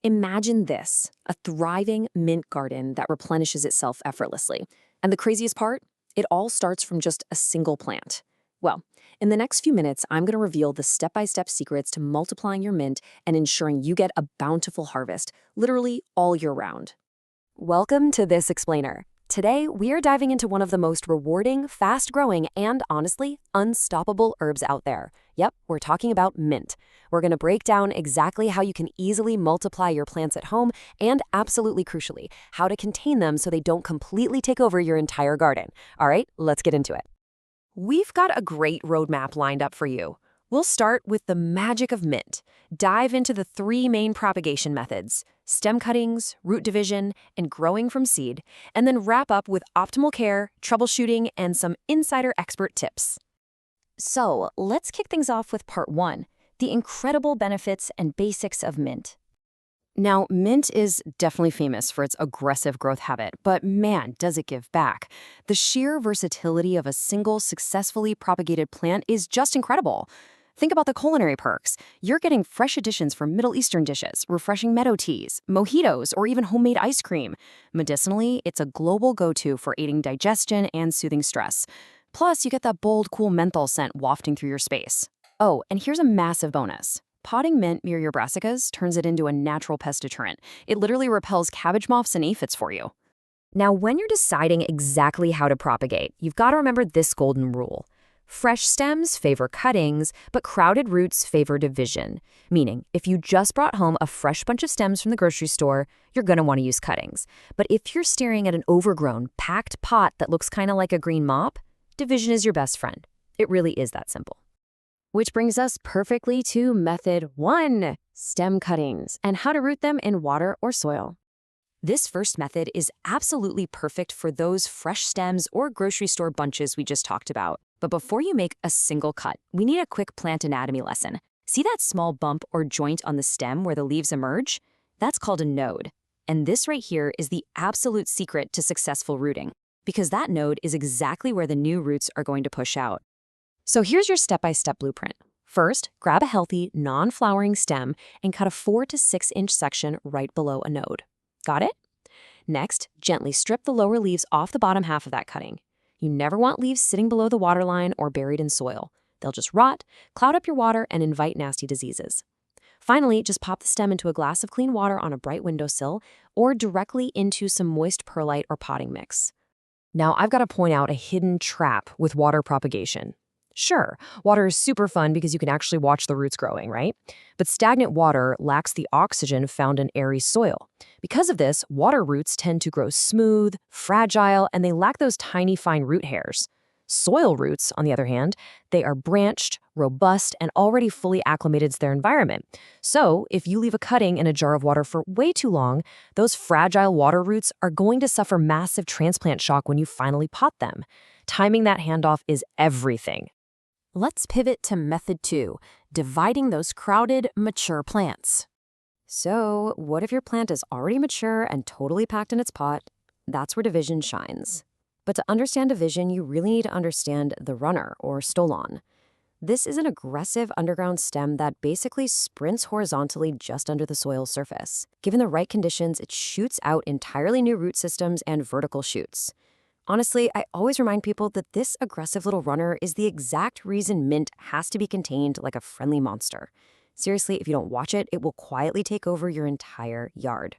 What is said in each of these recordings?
Imagine this, a thriving mint garden that replenishes itself effortlessly. And the craziest part? It all starts from just a single plant. Well, in the next few minutes, I'm going to reveal the step-by-step secrets to multiplying your mint and ensuring you get a bountiful harvest, literally all year round. Welcome to This Explainer. Today, we are diving into one of the most rewarding, fast-growing, and honestly, unstoppable herbs out there. Yep, we're talking about mint. We're going to break down exactly how you can easily multiply your plants at home and, absolutely crucially, how to contain them so they don't completely take over your entire garden. All right, let's get into it. We've got a great roadmap lined up for you. We'll start with the magic of mint, dive into the three main propagation methods: stem cuttings, root division, and growing from seed, and then wrap up with optimal care, troubleshooting, and some insider expert tips. So let's kick things off with part one, the incredible benefits and basics of mint. Now, mint is definitely famous for its aggressive growth habit, but man, does it give back. The sheer versatility of a single successfully propagated plant is just incredible. Think about the culinary perks. You're getting fresh additions for Middle Eastern dishes, refreshing meadow teas, mojitos, or even homemade ice cream. Medicinally, it's a global go-to for aiding digestion and soothing stress. Plus, you get that bold, cool menthol scent wafting through your space. Oh, and here's a massive bonus. Potting mint near your brassicas turns it into a natural pest deterrent. It literally repels cabbage moths and aphids for you. Now, when you're deciding exactly how to propagate, you've got to remember this golden rule. Fresh stems favor cuttings, but crowded roots favor division. Meaning, if you just brought home a fresh bunch of stems from the grocery store, you're going to want to use cuttings. But if you're staring at an overgrown, packed pot that looks kind of like a green mop, division is your best friend. It really is that simple. Which brings us perfectly to method one, stem cuttings, and how to root them in water or soil. This first method is absolutely perfect for those fresh stems or grocery store bunches we just talked about. But before you make a single cut, we need a quick plant anatomy lesson. See that small bump or joint on the stem where the leaves emerge? That's called a node. And this right here is the absolute secret to successful rooting, because that node is exactly where the new roots are going to push out. So here's your step-by-step blueprint. First, grab a healthy, non-flowering stem and cut a 4 to 6 inch section right below a node. Got it? Next, gently strip the lower leaves off the bottom half of that cutting. You never want leaves sitting below the waterline or buried in soil. They'll just rot, cloud up your water, and invite nasty diseases. Finally, just pop the stem into a glass of clean water on a bright windowsill or directly into some moist perlite or potting mix. Now, I've got to point out a hidden trap with water propagation. Sure, water is super fun because you can actually watch the roots growing, right? But stagnant water lacks the oxygen found in airy soil. Because of this, water roots tend to grow smooth, fragile, and they lack those tiny fine root hairs. Soil roots, on the other hand, they are branched, robust, and already fully acclimated to their environment. So, if you leave a cutting in a jar of water for way too long, those fragile water roots are going to suffer massive transplant shock when you finally pot them. Timing that handoff is everything. Let's pivot to method two, dividing those crowded, mature plants. So, what if your plant is already mature and totally packed in its pot? That's where division shines. But to understand division, you really need to understand the runner, or stolon. This is an aggressive underground stem that basically sprints horizontally just under the soil surface. Given the right conditions, it shoots out entirely new root systems and vertical shoots. Honestly, I always remind people that this aggressive little runner is the exact reason mint has to be contained like a friendly monster. Seriously, if you don't watch it, it will quietly take over your entire yard.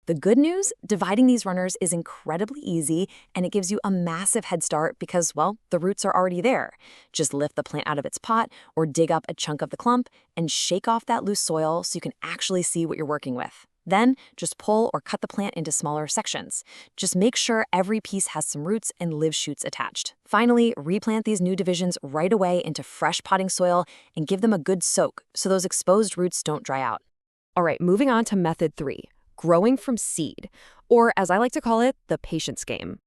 The good news, dividing these runners is incredibly easy, and it gives you a massive head start because, well, the roots are already there. Just lift the plant out of its pot or dig up a chunk of the clump and shake off that loose soil so you can actually see what you're working with. Then, just pull or cut the plant into smaller sections. Just make sure every piece has some roots and live shoots attached. Finally, replant these new divisions right away into fresh potting soil and give them a good soak so those exposed roots don't dry out. All right, moving on to method three, growing from seed, or as I like to call it, the patience game.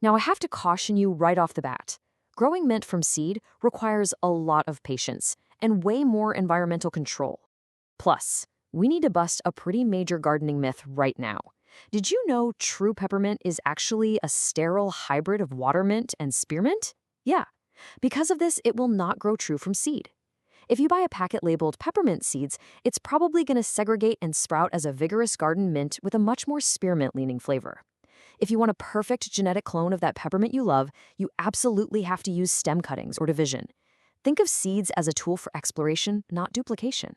Now, I have to caution you right off the bat. Growing mint from seed requires a lot of patience and way more environmental control. Plus, we need to bust a pretty major gardening myth right now. Did you know true peppermint is actually a sterile hybrid of water mint and spearmint? Yeah. Because of this, it will not grow true from seed. If you buy a packet labeled peppermint seeds, it's probably going to segregate and sprout as a vigorous garden mint with a much more spearmint-leaning flavor. If you want a perfect genetic clone of that peppermint you love, you absolutely have to use stem cuttings or division. Think of seeds as a tool for exploration, not duplication.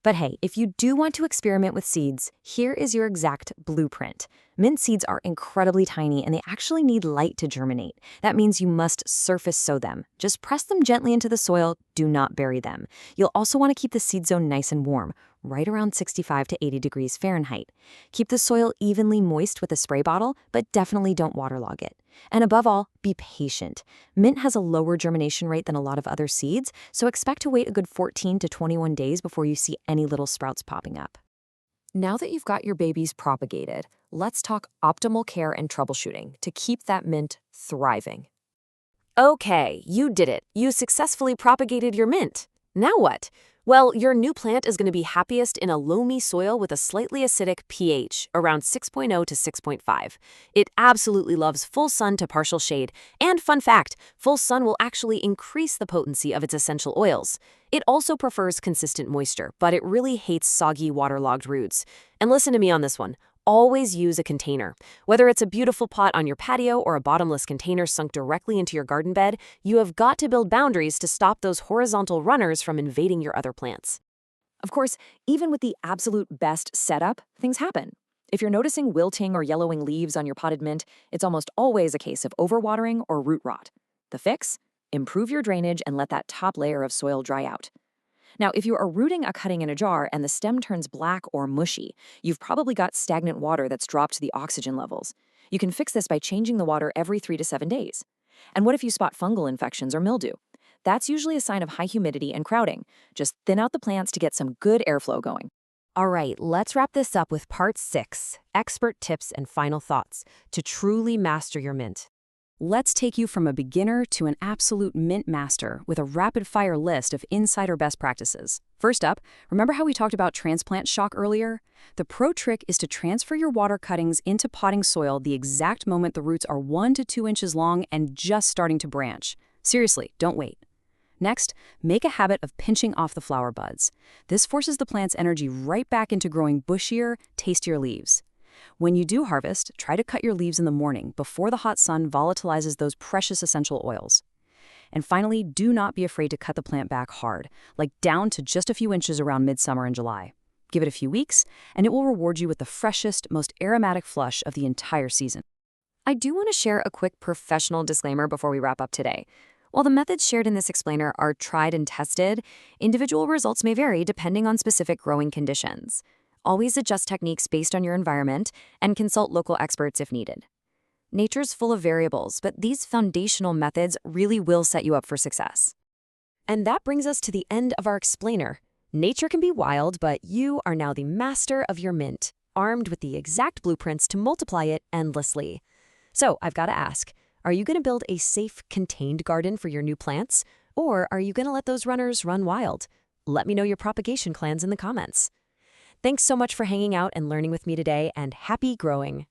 But hey, if you do want to experiment with seeds, here is your exact blueprint. Mint seeds are incredibly tiny and they actually need light to germinate. That means you must surface sow them. Just press them gently into the soil, do not bury them. You'll also want to keep the seed zone nice and warm, right around 65 to 80 degrees Fahrenheit. Keep the soil evenly moist with a spray bottle, but definitely don't waterlog it. And above all, be patient. Mint has a lower germination rate than a lot of other seeds, so expect to wait a good 14 to 21 days before you see any little sprouts popping up. Now that you've got your babies propagated, let's talk optimal care and troubleshooting to keep that mint thriving. Okay, you did it. You successfully propagated your mint. Now what? Well, your new plant is going to be happiest in a loamy soil with a slightly acidic pH, around 6.0 to 6.5. It absolutely loves full sun to partial shade. And fun fact, full sun will actually increase the potency of its essential oils. It also prefers consistent moisture, but it really hates soggy, waterlogged roots. And listen to me on this one. Always use a container. Whether it's a beautiful pot on your patio or a bottomless container sunk directly into your garden bed, you have got to build boundaries to stop those horizontal runners from invading your other plants. Of course, even with the absolute best setup, things happen. If you're noticing wilting or yellowing leaves on your potted mint, it's almost always a case of overwatering or root rot. The fix? Improve your drainage and let that top layer of soil dry out. Now, if you are rooting a cutting in a jar and the stem turns black or mushy, you've probably got stagnant water that's dropped the oxygen levels. You can fix this by changing the water every 3 to 7 days. And what if you spot fungal infections or mildew? That's usually a sign of high humidity and crowding. Just thin out the plants to get some good airflow going. All right, let's wrap this up with part 6, expert tips and final thoughts to truly master your mint. Let's take you from a beginner to an absolute mint master with a rapid-fire list of insider best practices. First up, remember how we talked about transplant shock earlier? The pro trick is to transfer your water cuttings into potting soil the exact moment the roots are 1 to 2 inches long and just starting to branch. Seriously, don't wait. Next, make a habit of pinching off the flower buds. This forces the plant's energy right back into growing bushier, tastier leaves. When you do harvest, try to cut your leaves in the morning before the hot sun volatilizes those precious essential oils. And finally, do not be afraid to cut the plant back hard, like down to just a few inches around midsummer in July. Give it a few weeks, and it will reward you with the freshest, most aromatic flush of the entire season. I do want to share a quick professional disclaimer before we wrap up today. While the methods shared in this explainer are tried and tested, individual results may vary depending on specific growing conditions. Always adjust techniques based on your environment and consult local experts if needed. Nature's full of variables, but these foundational methods really will set you up for success. And that brings us to the end of our explainer. Nature can be wild, but you are now the master of your mint, armed with the exact blueprints to multiply it endlessly. So I've got to ask, are you going to build a safe, contained garden for your new plants? Or are you going to let those runners run wild? Let me know your propagation plans in the comments. Thanks so much for hanging out and learning with me today, and happy growing!